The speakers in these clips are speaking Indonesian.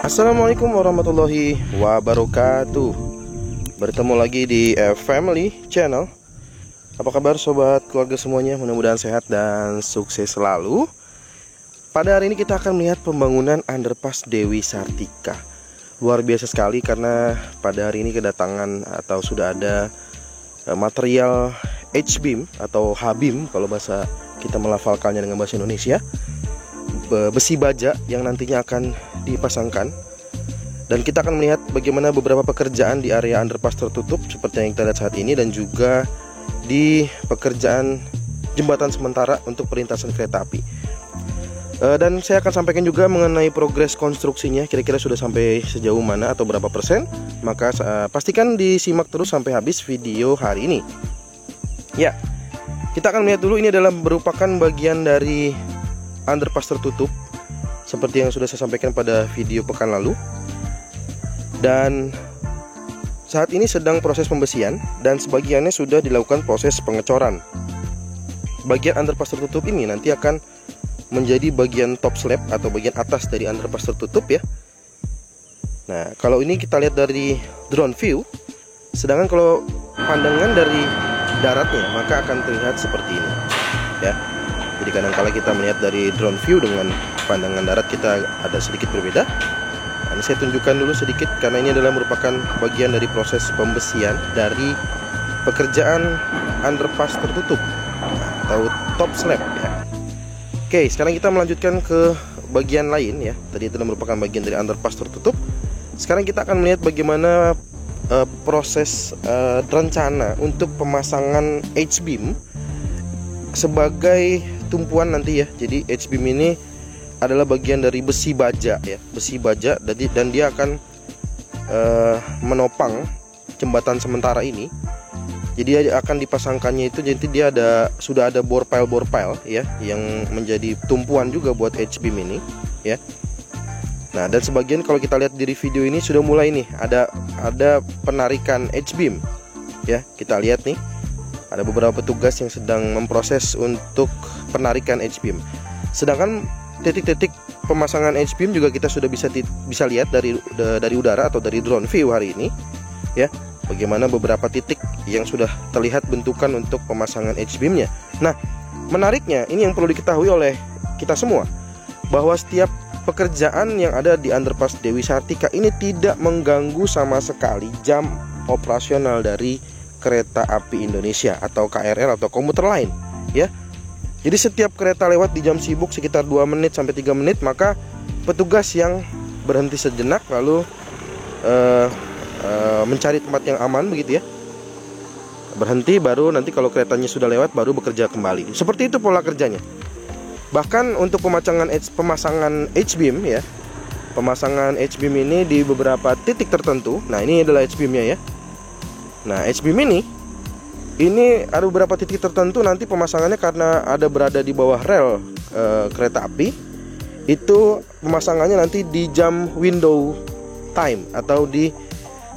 Assalamualaikum warahmatullahi wabarakatuh. Bertemu lagi di Family Channel. Apa kabar sobat keluarga semuanya? Mudah-mudahan sehat dan sukses selalu. Pada hari ini kita akan melihat pembangunan underpass Dewi Sartika. Luar biasa sekali karena pada hari ini kedatangan atau sudah ada material H-beam atau H-beam kalau bahasa kita melafalkannya dengan bahasa Indonesia, besi baja yang nantinya akan dipasangkan. Dan kita akan melihat bagaimana beberapa pekerjaan di area underpass tertutup seperti yang kita lihat saat ini, dan juga di pekerjaan jembatan sementara untuk perlintasan kereta api. Dan saya akan sampaikan juga mengenai progres konstruksinya, kira-kira sudah sampai sejauh mana atau berapa persen. Maka pastikan disimak terus sampai habis video hari ini. Ya, kita akan melihat dulu, ini adalah merupakan bagian dari underpass tertutup seperti yang sudah saya sampaikan pada video pekan lalu. Dan saat ini sedang proses pembesian dan sebagiannya sudah dilakukan proses pengecoran. Bagian underpass tertutup ini nanti akan menjadi bagian top slab atau bagian atas dari underpass tertutup ya. Nah, kalau ini kita lihat dari drone view, sedangkan kalau pandangan dari daratnya maka akan terlihat seperti ini ya. Jadi kadang-kala kita melihat dari drone view dengan pandangan darat kita ada sedikit berbeda. Nah, ini saya tunjukkan dulu sedikit karena ini adalah merupakan bagian dari proses pembesian dari pekerjaan underpass tertutup atau top slab ya. Oke, sekarang kita melanjutkan ke bagian lain ya. Tadi itu merupakan bagian dari underpass tertutup. Sekarang kita akan melihat bagaimana proses rencana untuk pemasangan H-beam sebagai tumpuan nanti ya. Jadi H-beam ini adalah bagian dari besi baja ya, besi baja, dan dia akan menopang jembatan sementara ini. Jadi akan dipasangkannya itu, jadi dia sudah ada bore pile ya, yang menjadi tumpuan juga buat H-beam ini ya. Nah, dan sebagian kalau kita lihat dari video ini sudah mulai nih ada penarikan H-beam ya. Kita lihat nih ada beberapa petugas yang sedang memproses untuk penarikan H-beam. Sedangkan titik-titik pemasangan H-beam juga kita sudah bisa lihat dari udara atau dari drone view hari ini ya. Bagaimana beberapa titik yang sudah terlihat bentukan untuk pemasangan H-beamnya. Nah, menariknya ini yang perlu diketahui oleh kita semua, bahwa setiap pekerjaan yang ada di underpass Dewi Sartika ini tidak mengganggu sama sekali jam operasional dari kereta api Indonesia atau KRL atau komuter lain ya. Jadi setiap kereta lewat di jam sibuk sekitar 2 menit sampai 3 menit, maka petugas yang berhenti sejenak lalu mencari tempat yang aman begitu ya, berhenti, baru nanti kalau keretanya sudah lewat baru bekerja kembali. Seperti itu pola kerjanya. Bahkan untuk pemasangan H-beam ya, pemasangan H-beam ini di beberapa titik tertentu. Nah, ini adalah H-beamnya ya. Nah, H-beam ini ada beberapa titik tertentu nanti pemasangannya karena berada di bawah rel kereta api. Itu pemasangannya nanti di jam window time atau di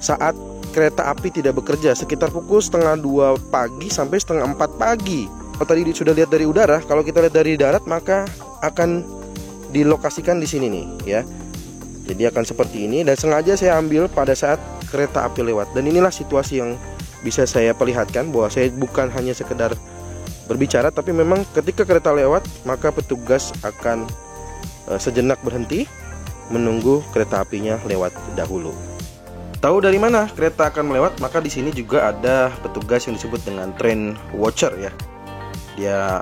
saat kereta api tidak bekerja, sekitar pukul 1:30 pagi sampai 3:30 pagi. Kalau tadi sudah lihat dari udara, kalau kita lihat dari darat maka akan dilokasikan di sini nih ya. Jadi akan seperti ini, dan sengaja saya ambil pada saat kereta api lewat. Dan inilah situasi yang bisa saya perlihatkan, bahwa saya bukan hanya sekedar berbicara, tapi memang ketika kereta lewat maka petugas akan sejenak berhenti menunggu kereta apinya lewat dahulu. Tahu dari mana kereta akan melewat? Maka di sini juga ada petugas yang disebut dengan train watcher ya. Dia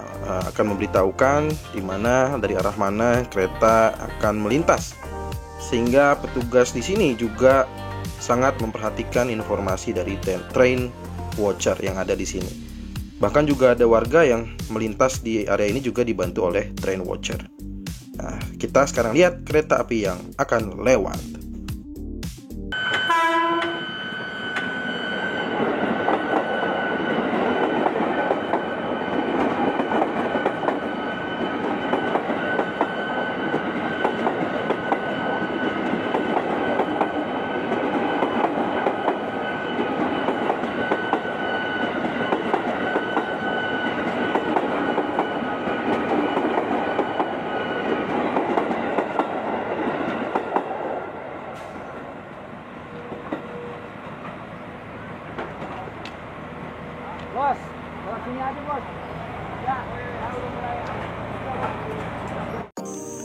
akan memberitahukan di mana, dari arah mana kereta akan melintas. Sehingga petugas di sini juga sangat memperhatikan informasi dari train watcher yang ada di sini. Bahkan juga ada warga yang melintas di area ini juga dibantu oleh train watcher. Nah, kita sekarang lihat kereta api yang akan lewat.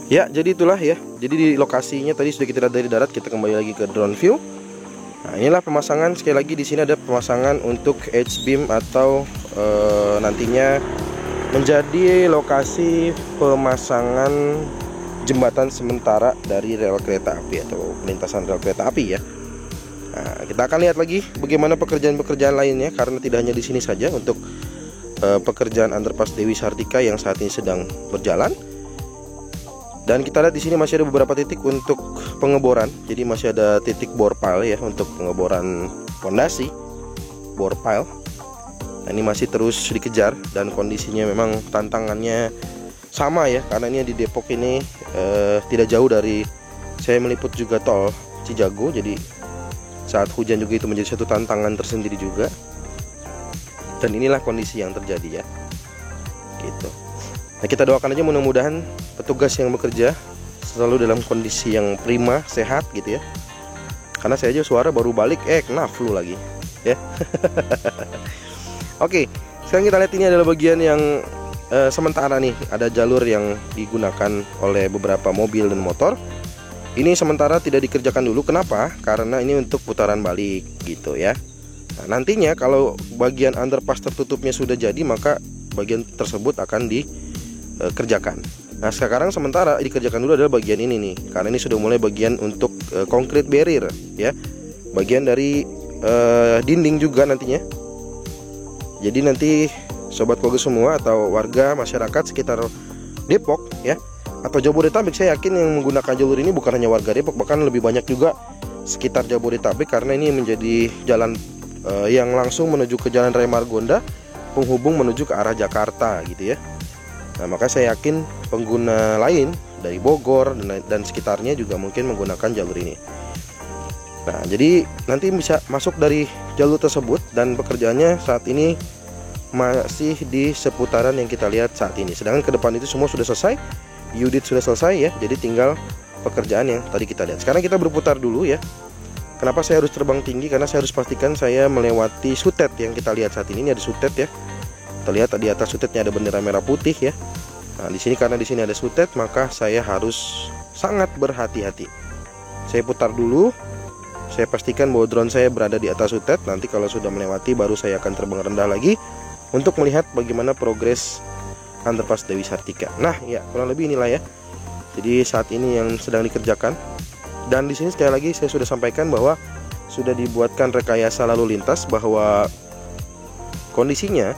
Ya, jadi itulah ya. Jadi di lokasinya tadi sudah kita lihat dari darat, kita kembali lagi ke drone view. Nah, inilah pemasangan. Sekali lagi di sini ada pemasangan untuk H-beam atau nantinya menjadi lokasi pemasangan jembatan sementara dari rel kereta api atau lintasan rel kereta api ya. Nah, kita akan lihat lagi bagaimana pekerjaan-pekerjaan lainnya, karena tidak hanya di sini saja untuk pekerjaan underpass Dewi Sartika yang saat ini sedang berjalan. Dan kita lihat di sini masih ada beberapa titik untuk pengeboran. Jadi masih ada titik bore pile ya untuk pengeboran fondasi bore pile. Nah, ini masih terus dikejar dan kondisinya memang tantangannya sama ya, karena ini di Depok ini tidak jauh dari, saya meliput juga tol Cijago. Jadi saat hujan juga itu menjadi satu tantangan tersendiri juga. Dan inilah kondisi yang terjadi ya. Gitu. Nah, kita doakan aja mudah-mudahan petugas yang bekerja selalu dalam kondisi yang prima, sehat gitu ya. Karena saya aja suara baru balik, kena flu lagi ya. Oke, sekarang kita lihat ini adalah bagian yang sementara nih. Ada jalur yang digunakan oleh beberapa mobil dan motor. Ini sementara tidak dikerjakan dulu. Kenapa? Karena ini untuk putaran balik gitu ya. Nah, nantinya kalau bagian underpass tertutupnya sudah jadi, maka bagian tersebut akan dikerjakan. Nah, sekarang sementara dikerjakan dulu adalah bagian ini nih, karena ini sudah mulai bagian untuk concrete barrier ya, bagian dari dinding juga nantinya. Jadi nanti sobat keluarga semua atau warga masyarakat sekitar Depok ya, atau Jabodetabek, saya yakin yang menggunakan jalur ini bukan hanya warga Depok, bahkan lebih banyak juga sekitar Jabodetabek, karena ini menjadi jalan yang langsung menuju ke Jalan Raya Margonda, penghubung menuju ke arah Jakarta gitu ya. Nah, maka saya yakin pengguna lain dari Bogor dan sekitarnya juga mungkin menggunakan jalur ini. Nah, jadi nanti bisa masuk dari jalur tersebut, dan pekerjaannya saat ini masih di seputaran yang kita lihat saat ini. Sedangkan ke depan itu semua sudah selesai, unit sudah selesai ya. Jadi tinggal pekerjaan yang tadi kita lihat. Sekarang kita berputar dulu ya. Kenapa saya harus terbang tinggi? Karena saya harus pastikan saya melewati sutet yang kita lihat saat ini. Ini ada sutet ya. Kita lihat di atas sutetnya ada bendera merah putih ya. Nah, di sini karena di sini ada sutet, maka saya harus sangat berhati-hati. Saya putar dulu. Saya pastikan bahwa drone saya berada di atas sutet. Nanti kalau sudah melewati, baru saya akan terbang rendah lagi untuk melihat bagaimana progres underpass Dewi Sartika. Nah, ya kurang lebih inilah ya. Jadi saat ini yang sedang dikerjakan. Dan di sini sekali lagi saya sudah sampaikan bahwa sudah dibuatkan rekayasa lalu lintas, bahwa kondisinya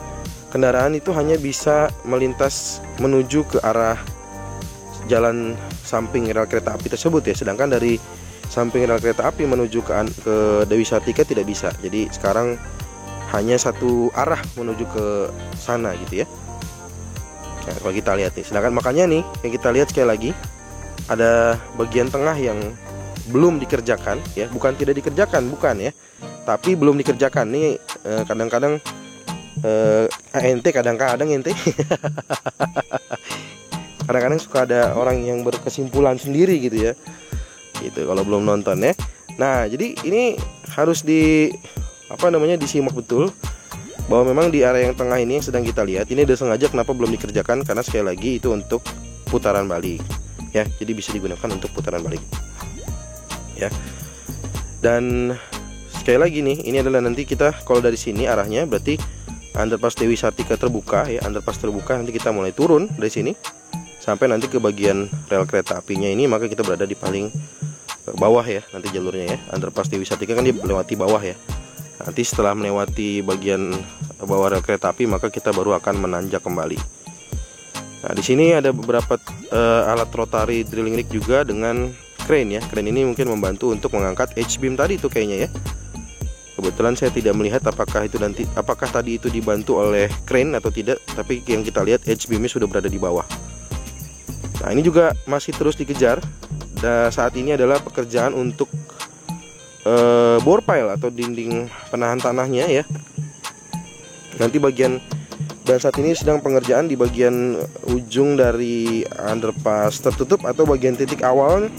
kendaraan itu hanya bisa melintas menuju ke arah jalan samping rel kereta api tersebut ya. Sedangkan dari samping rel kereta api menuju ke Dewi Sartika tidak bisa. Jadi sekarang hanya satu arah menuju ke sana gitu ya. Nah, kalau kita lihat nih, sedangkan makanya nih yang kita lihat sekali lagi ada bagian tengah yang belum dikerjakan ya, bukan tidak dikerjakan, bukan ya, tapi belum dikerjakan nih. Kadang-kadang ente kadang-kadang ente kadang-kadang suka ada orang yang berkesimpulan sendiri gitu ya, gitu kalau belum nonton ya. Nah, jadi ini harus disimak betul bahwa memang di area yang tengah ini yang sedang kita lihat ini udah sengaja kenapa belum dikerjakan, karena sekali lagi itu untuk putaran balik ya, jadi bisa digunakan untuk putaran balik ya. Dan sekali lagi nih, ini adalah nanti kita kalau dari sini arahnya berarti underpass Dewi Sartika terbuka ya, underpass terbuka. Nanti kita mulai turun dari sini sampai nanti ke bagian rel kereta apinya ini, maka kita berada di paling bawah ya nanti jalurnya ya. Underpass Dewi Sartika kan dia melewati bawah ya. Nanti setelah melewati bagian bawah rel kereta api, maka kita baru akan menanjak kembali. Nah, di sini ada beberapa alat rotary drilling rig juga dengan crane ya. Crane ini mungkin membantu untuk mengangkat H-beam tadi itu kayaknya ya. Kebetulan saya tidak melihat apakah tadi itu dibantu oleh crane atau tidak, tapi yang kita lihat H-beamnya sudah berada di bawah. Nah, ini juga masih terus dikejar. Dan saat ini adalah pekerjaan untuk bore pile atau dinding penahan tanahnya ya. Nanti dan saat ini sedang pengerjaan di bagian ujung dari underpass tertutup atau bagian titik awal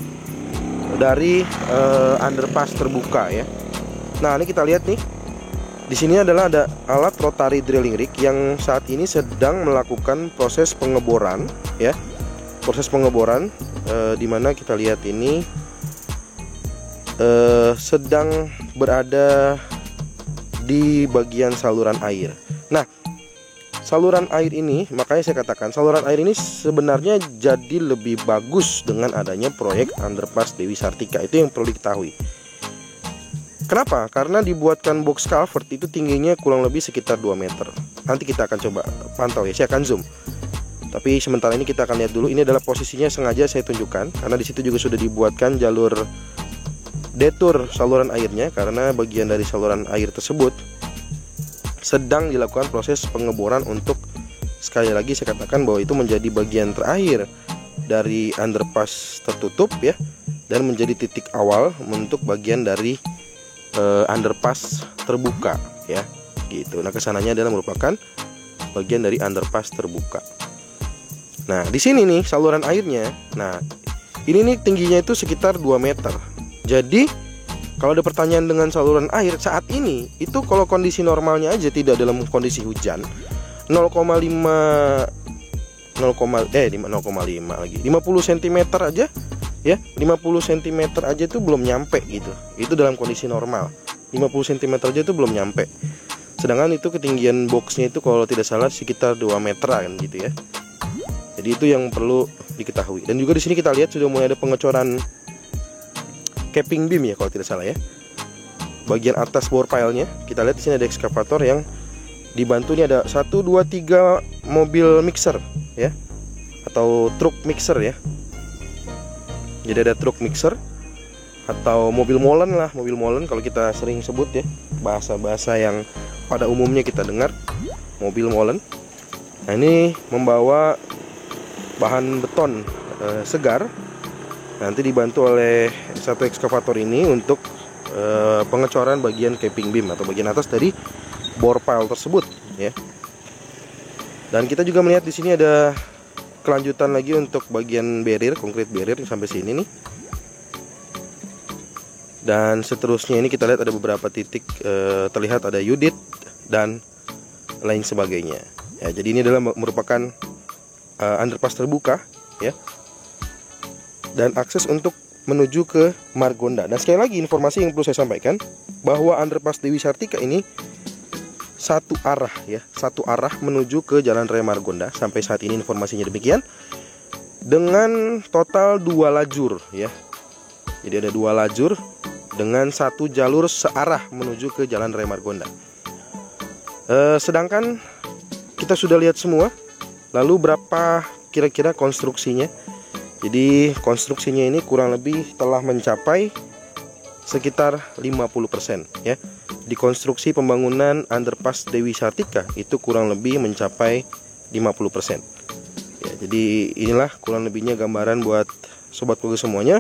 dari underpass terbuka ya. Nah, ini kita lihat nih. Di sini adalah ada alat rotary drilling rig yang saat ini sedang melakukan proses pengeboran ya. Proses pengeboran dimana kita lihat ini sedang berada di bagian saluran air. Nah, saluran air ini, makanya saya katakan saluran air ini sebenarnya jadi lebih bagus dengan adanya proyek underpass Dewi Sartika. Itu yang perlu diketahui. Kenapa? Karena dibuatkan box culvert itu tingginya kurang lebih sekitar 2 meter. Nanti kita akan coba pantau ya, saya akan zoom. Tapi sementara ini kita akan lihat dulu. Ini adalah posisinya, sengaja saya tunjukkan karena di situ juga sudah dibuatkan jalur detur saluran airnya, karena bagian dari saluran air tersebut sedang dilakukan proses pengeboran untuk, sekali lagi saya katakan bahwa itu menjadi bagian terakhir dari underpass tertutup ya, dan menjadi titik awal untuk bagian dari underpass terbuka ya, gitu. Nah, kesananya adalah merupakan bagian dari underpass terbuka. Nah, di sini nih saluran airnya. Nah, ini nih tingginya itu sekitar 2 meter. Jadi kalau ada pertanyaan dengan saluran air saat ini, itu kalau kondisi normalnya aja, tidak dalam kondisi hujan, 0,5 lagi 50 cm aja ya, 50 cm aja itu belum nyampe gitu. Itu dalam kondisi normal 50 cm aja itu belum nyampe. Sedangkan itu ketinggian boxnya itu kalau tidak salah sekitar 2 meteran gitu ya. Jadi itu yang perlu diketahui. Dan juga di sini kita lihat sudah mulai ada pengecoran capping beam ya kalau tidak salah ya. Bagian atas bore pile-nya kita lihat di sini ada ekskavator yang dibantu, ini ada 1 2 3 mobil mixer ya, atau truk mixer ya. Jadi ada truk mixer atau mobil molen lah, mobil molen kalau kita sering sebut ya, bahasa-bahasa yang pada umumnya kita dengar, mobil molen. Nah, ini membawa bahan beton segar, nanti dibantu oleh satu ekskavator ini untuk pengecoran bagian capping beam atau bagian atas dari bore pile tersebut ya. Dan kita juga melihat di sini ada kelanjutan lagi untuk bagian barrier, concrete barrier sampai sini nih. Dan seterusnya ini kita lihat ada beberapa titik terlihat ada unit dan lain sebagainya ya. Jadi ini adalah merupakan underpass terbuka ya, dan akses untuk menuju ke Margonda. Dan sekali lagi informasi yang perlu saya sampaikan bahwa underpass Dewi Sartika ini satu arah ya, satu arah menuju ke Jalan Raya Margonda. Sampai saat ini informasinya demikian, dengan total 2 lajur ya. Jadi ada 2 lajur dengan 1 jalur searah menuju ke Jalan Raya Margonda. Sedangkan kita sudah lihat semua. Lalu berapa kira-kira konstruksinya? Jadi konstruksinya ini kurang lebih telah mencapai sekitar 50% ya. Di konstruksi pembangunan underpass Dewi Sartika itu kurang lebih mencapai 50% ya. Jadi inilah kurang lebihnya gambaran buat sobat keluarga semuanya.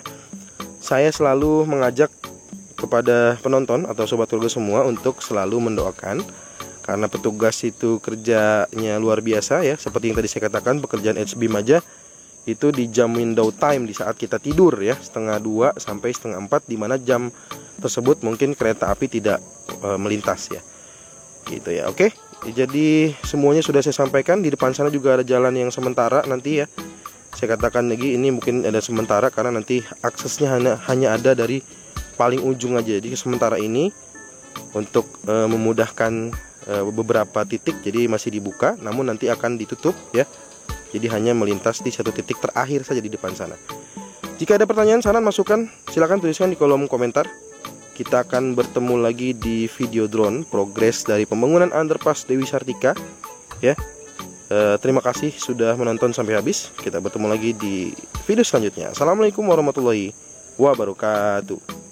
Saya selalu mengajak kepada penonton atau sobat keluarga semua untuk selalu mendoakan, karena petugas itu kerjanya luar biasa ya. Seperti yang tadi saya katakan, pekerjaan H-beam aja itu di jam window time, di saat kita tidur ya, 1:30 sampai 3:30, di mana jam tersebut mungkin kereta api tidak melintas ya, gitu ya. Oke, jadi semuanya sudah saya sampaikan. Di depan sana juga ada jalan yang sementara nanti ya. Saya katakan lagi, ini mungkin ada sementara karena nanti aksesnya hanya ada dari paling ujung aja. Jadi sementara ini untuk memudahkan beberapa titik, jadi masih dibuka, namun nanti akan ditutup ya. Jadi hanya melintas di satu titik terakhir saja di depan sana. Jika ada pertanyaan, saran, masukan, silahkan tuliskan di kolom komentar. Kita akan bertemu lagi di video drone progres dari pembangunan underpass Dewi Sartika ya. Terima kasih sudah menonton sampai habis. Kita bertemu lagi di video selanjutnya. Assalamualaikum warahmatullahi wabarakatuh.